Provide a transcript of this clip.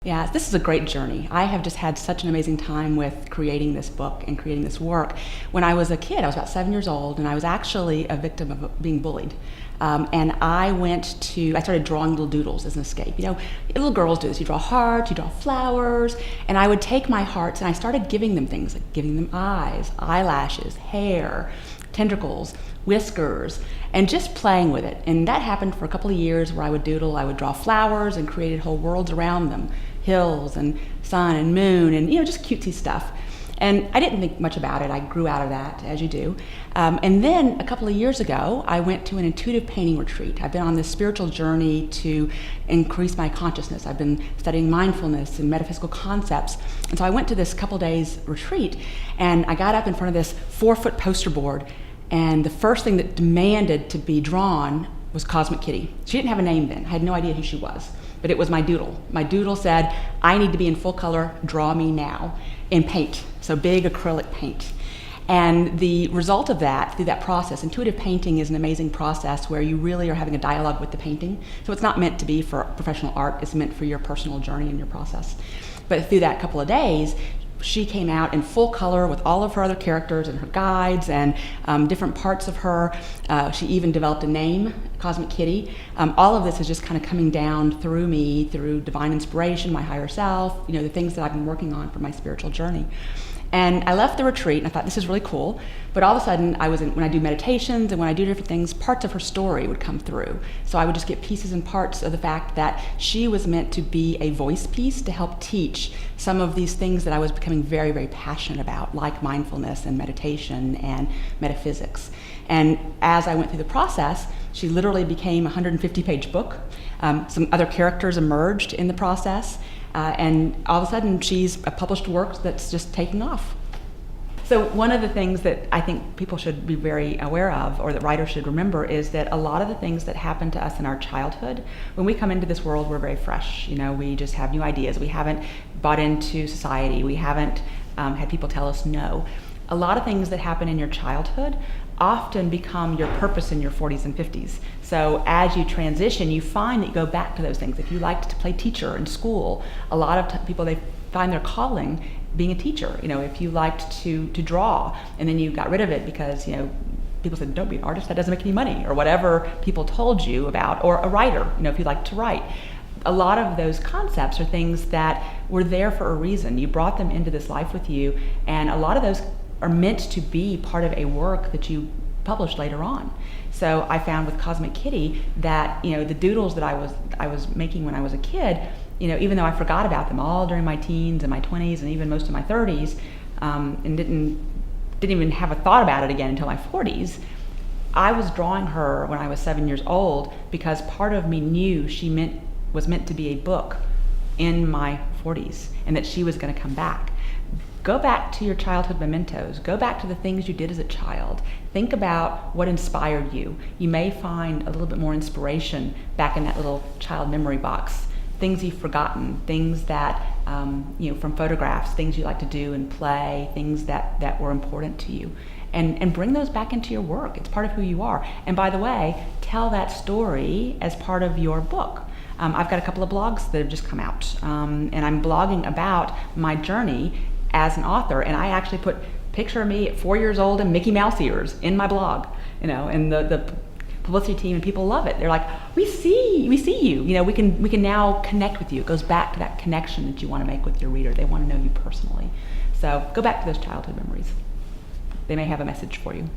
Yeah, this is a great journey. I have just had such an amazing time with creating this book and creating this work. When I was a kid, I was about 7 years old, and I was actually a victim of being bullied. And I started drawing little doodles as an escape. You know, little girls do this. You draw hearts, you draw flowers, and I would take my hearts and I started giving them things, like giving them eyes, eyelashes, hair, tentacles, whiskers, and just playing with it. And that happened for a couple of years where I would doodle, I would draw flowers and created whole worlds around them, hills and sun and moon and, just cutesy stuff. And I didn't think much about it. I grew out of that, as you do. And then a couple of years ago, I went to an intuitive painting retreat. I've been on this spiritual journey to increase my consciousness. I've been studying mindfulness and metaphysical concepts. And so I went to this couple days retreat, and I got up in front of this 4-foot poster board, and the first thing that demanded to be drawn was Cosmic Kitty. She didn't have a name then. I had no idea who she was, but it was my doodle. My doodle said, I need to be in full color, draw me now, in paint, so big acrylic paint. And the result of that, through that process, intuitive painting is an amazing process where you really are having a dialogue with the painting. So it's not meant to be for professional art, it's meant for your personal journey and your process. But through that couple of days, she came out in full color with all of her other characters and her guides and different parts of her. She even developed a name, Cosmic Kitty. All of this is just kind of coming down through me, through divine inspiration, my higher self, the things that I've been working on for my spiritual journey. And I left the retreat and I thought, this is really cool. But all of a sudden, when I do meditations and when I do different things, parts of her story would come through. So I would just get pieces and parts of the fact that she was meant to be a voice piece to help teach some of these things that I was becoming very, very passionate about, like mindfulness and meditation and metaphysics. And as I went through the process, she literally became a 150-page book. Some other characters emerged in the process. And all of a sudden, she's a published work that's just taking off. So one of the things that I think people should be very aware of, or that writers should remember, is that a lot of the things that happen to us in our childhood, when we come into this world, we're very fresh. We just have new ideas. We haven't bought into society. We haven't had people tell us no. A lot of things that happen in your childhood often become your purpose in your 40s and 50s. So as you transition, you find that you go back to those things. If you liked to play teacher in school, a lot of people, they find their calling being a teacher. If you liked to draw and then you got rid of it because, people said, don't be an artist, that doesn't make any money, or whatever people told you about, or a writer, if you like to write. A lot of those concepts are things that were there for a reason. You brought them into this life with you, and a lot of those are meant to be part of a work that you published later on. So I found with Cosmic Kitty that the doodles that I was making when I was a kid, even though I forgot about them all during my teens and my 20s and even most of my 30s, and didn't even have a thought about it again until my 40s, I was drawing her when I was 7 years old because part of me knew she was meant to be a book in my 40s and that she was going to come back. Go back to your childhood mementos. Go back to the things you did as a child. Think about what inspired you. You may find a little bit more inspiration back in that little child memory box. Things you've forgotten, things that, from photographs, things you like to do and play, things that were important to you. And bring those back into your work. It's part of who you are. And by the way, tell that story as part of your book. I've got a couple of blogs that have just come out, and I'm blogging about my journey as an author, and I actually put a picture of me at 4 years old and Mickey Mouse ears in my blog, and the publicity team and people love it. They're like, we see you, we can now connect with you. It goes back to that connection that you want to make with your reader. They want to know you personally. So go back to those childhood memories. They may have a message for you.